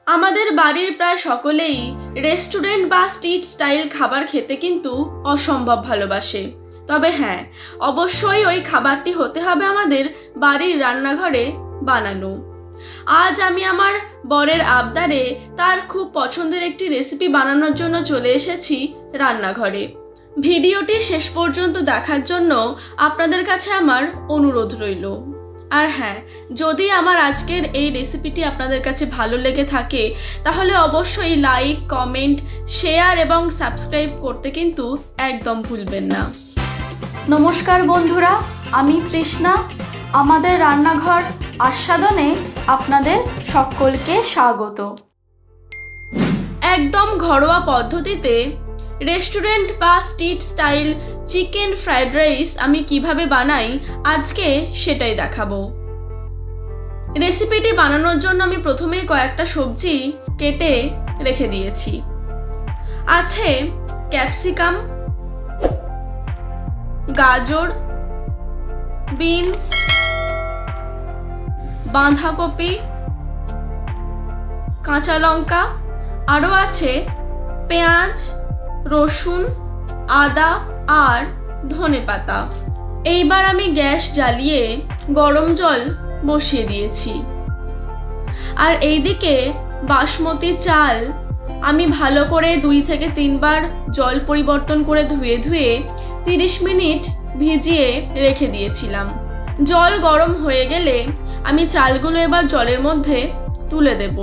আমাদের বাড়ির প্রায় সকলেই রেস্টুরেন্ট বা স্ট্রিট স্টাইল খাবার খেতে কিন্তু অসম্ভব ভালোবাসে। তবে হ্যাঁ, অবশ্যই ওই খাবারটি হতে হবে আমাদের বাড়ির রান্নাঘরে বানানো। আজ আমি আমার বরের আবদারে তার খুব পছন্দের একটি রেসিপি বানানোর জন্য চলে এসেছি রান্নাঘরে। ভিডিওটি শেষ পর্যন্ত দেখার জন্য আপনাদের কাছে আমার অনুরোধ রইল। আর হ্যাঁ, যদি আমার আজকের এই রেসিপিটি আপনাদের কাছে ভালো লেগে থাকে তাহলে অবশ্যই লাইক, কমেন্ট, শেয়ার এবং সাবস্ক্রাইব করতে কিন্তু একদম ভুলবেন না। নমস্কার বন্ধুরা, আমি তৃষ্ণা। আমাদের রান্নাঘর আস্বাদনে আপনাদের সকলকে স্বাগত। একদম ঘরোয়া পদ্ধতিতে রেস্টুরেন্ট বা street style chicken fried rice আমি কিভাবে বানাই আজকে সেটাই দেখাবো। রেসিপিটি বানানোর জন্য আমি প্রথমেই কয়েকটা সবজি কেটে রেখে দিয়েছি। আছে ক্যাপসিকাম, গাজর, বিনস, বাঁধাকপি, কাঁচা লঙ্কা, আরও আছে পেঁয়াজ, রসুন, আদা আর ধনেপাতা। এইবার আমি গ্যাস জ্বালিয়ে গরম জল বসিয়ে দিয়েছি। আর এইদিকে বাসমতি চাল আমি ভালো করে 2 থেকে 3 বার জল পরিবর্তন করে ধুয়ে 30 মিনিট ভিজিয়ে রেখে দিয়েছিলাম। জল গরম হয়ে গেলে আমি চালগুলো এবার জলের মধ্যে তুলে দেব।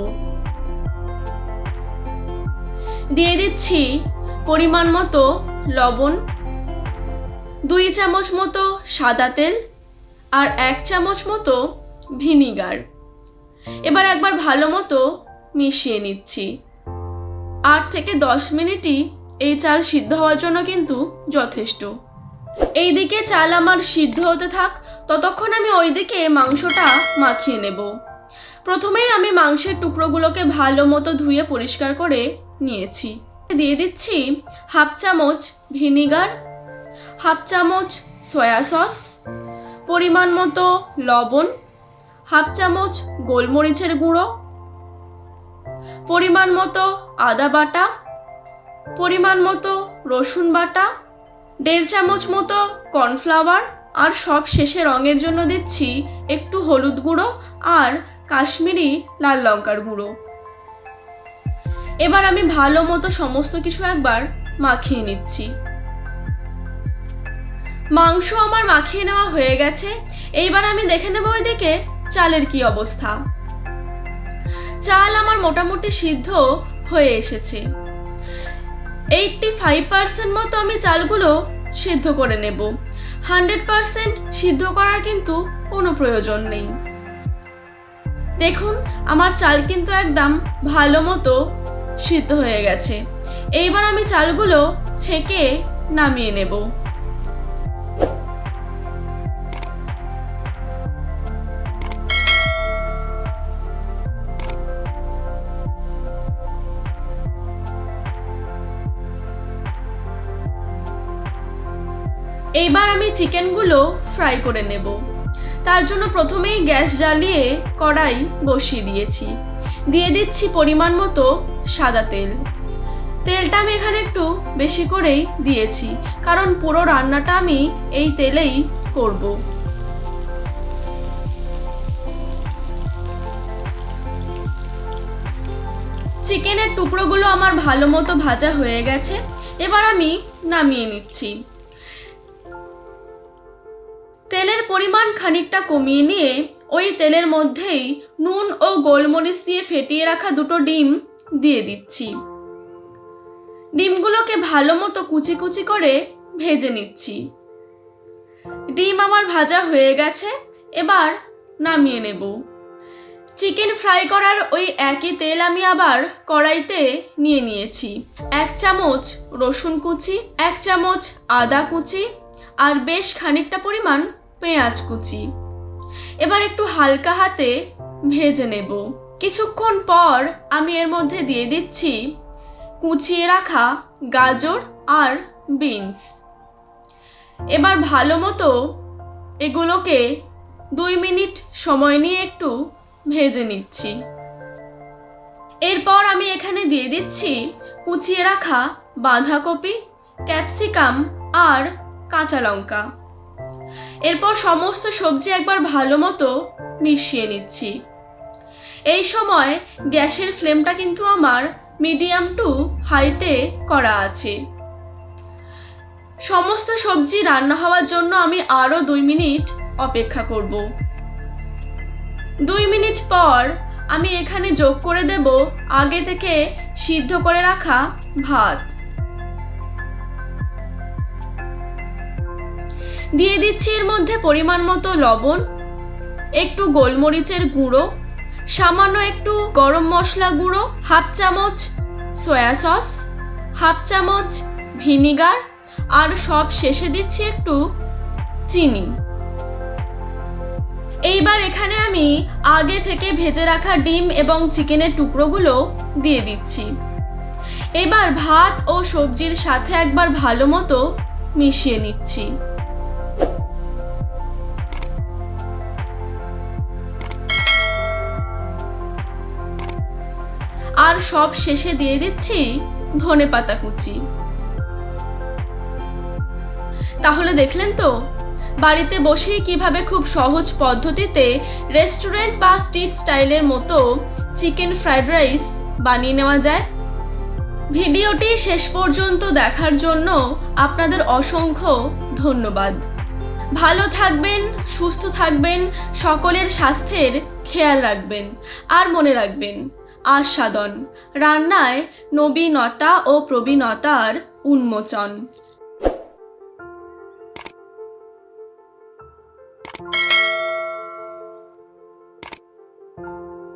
দিয়ে দিচ্ছি পরিমাণ মতো লবণ, 2 চামচ মতো সাদা তেল আর 1 চামচ মতো ভিনিগার। এবার একবার ভালো মতো মিশিয়ে নিচ্ছি। 8 থেকে 10 মিনিটই এই চাল সিদ্ধ হওয়ার জন্য কিন্তু যথেষ্ট। এইদিকে চাল আমার সিদ্ধ হতে থাক, ততক্ষণ আমি ওইদিকে মাংসটা মাখিয়ে নেব। প্রথমেই আমি মাংসের টুকরোগুলোকে ভালো মতো ধুয়ে পরিষ্কার করে নিয়েছি। দিয়ে দিচ্ছি 1/2 চামচ ভিনিগার, 1/2 চামচ সয়া সস, পরিমাণ মতো লবণ, 1/2 চামচ গোলমরিচের গুঁড়ো, পরিমাণ মতো আদা বাটা, পরিমাণ মতো রসুন বাটা, 1.5 চামচ মতো কর্নফ্লাওয়ার আর সব শেষে রঙের জন্য দিচ্ছি একটু হলুদ গুঁড়ো আর কাশ্মীরি লাল লঙ্কার গুঁড়ো। এবার আমি ভালো মতো সমস্ত কিছু একবার মাখিয়ে নিচ্ছি। মাংস আমার মাখিয়ে নেওয়া হয়ে গেছে। এইবার আমি দেখে নেব ওইদিকে চালের কি অবস্থা। চাল আমার মোটামুটি সিদ্ধ হয়ে এসেছে। 85% মতো আমি চালগুলো সিদ্ধ করে নেব। 100% সিদ্ধ করার কিন্তু কোনো প্রয়োজন নেই। দেখুন, আমার চাল কিন্তু একদম ভালো মতো সিদ্ধ হয়ে গেছে। এইবার আমি চালগুলো ছেঁকে নামিয়ে নেব। এইবার আমি চিকেনগুলো ফ্রাই করে নেব। তার জন্য প্রথমেই গ্যাস জ্বালিয়ে কড়াই বসিয়ে দিয়েছি। দিয়ে দিচ্ছি পরিমাণ মতো সাদা তেল। তেলটা আমি এখানে একটু বেশি করেই দিয়েছি, কারণ পুরো রান্নাটা আমি এই তেলেই করব। চিকেনের টুকরোগুলো আমার ভালো মতো ভাজা হয়ে গেছে। এবার আমি নামিয়ে নিচ্ছি। তেলের পরিমাণ খানিকটা কমিয়ে নিয়ে ওই তেলের মধ্যেই নুন ও গোলমরিচ দিয়ে ফেটিয়ে রাখা 2টো ডিম দিয়ে দিচ্ছি। ডিমগুলোকে ভালো মতো কুচি কুচি করে ভেজে নিচ্ছি। ডিম আমার ভাজা হয়ে গেছে, এবার নামিয়ে নেব। চিকেন ফ্রাই করার ওই একই তেল আমি আবার কড়াইতে নিয়ে নিয়েছি। 1 চামচ রসুন কুচি, 1 চামচ আদা কুচি আর বেশ খানিকটা পরিমাণ পেঁয়াজ কুচি। এবার একটু হালকা হাতে ভেজে নেব। কিছুক্ষণ পর আমি এর মধ্যে দিয়ে দিচ্ছি কুচিয়ে রাখা গাজর আর বিনস। এবার ভালো মতো এগুলোকে 2 মিনিট সময় নিয়ে একটু ভেজে নিচ্ছি। এরপর আমি এখানে দিয়ে দিচ্ছি কুচিয়ে রাখা বাঁধাকপি, ক্যাপসিকাম আর কাঁচা লঙ্কা। এরপর সমস্ত সবজি একবার ভালো মতো মিশিয়ে নিচ্ছি। এই সময় গ্যাসের ফ্লেমটা কিন্তু আমার মিডিয়াম টু হাইতে করা আছে। সমস্ত সবজি রান্না হওয়ার জন্য আমি আরও 2 মিনিট অপেক্ষা করব। 2 মিনিট পর আমি এখানে যোগ করে দেব আগে থেকে সিদ্ধ করে রাখা ভাত। দিয়ে দিচ্ছি এর মধ্যে পরিমাণ মতো লবণ, একটু গোলমরিচের গুঁড়ো, সামান্য একটু গরম মশলা গুঁড়ো, হাফ চামচ সয়া সস, হাফ চামচ ভিনিগার আর সব শেষে দিচ্ছি একটু চিনি। এইবার এখানে আমি আগে থেকে ভেজে রাখা ডিম এবং চিকেনের টুকরোগুলো দিয়ে দিচ্ছি। এবার ভাত ও সবজির সাথে একবার ভালো মতো মিশিয়ে নিচ্ছি। আর সব শেষে দিয়ে দিচ্ছি ধনেপাতা কুচি। তাহলে দেখলেন তো বাড়িতে বসেই কিভাবে খুব সহজ পদ্ধতিতে রেস্টুরেন্ট বা স্ট্রিট স্টাইলের মতো চিকেন ফ্রাইড রাইস বানিয়ে নেওয়া যায়। ভিডিওটি শেষ পর্যন্ত দেখার জন্য আপনাদের অসংখ্য ধন্যবাদ। ভালো থাকবেন, সুস্থ থাকবেন, সকলের স্বাস্থ্যের খেয়াল রাখবেন। আর মনে রাখবেন, আস্বাদন রান্নায় নবীনতা ও প্রবীণতার উন্মোচন।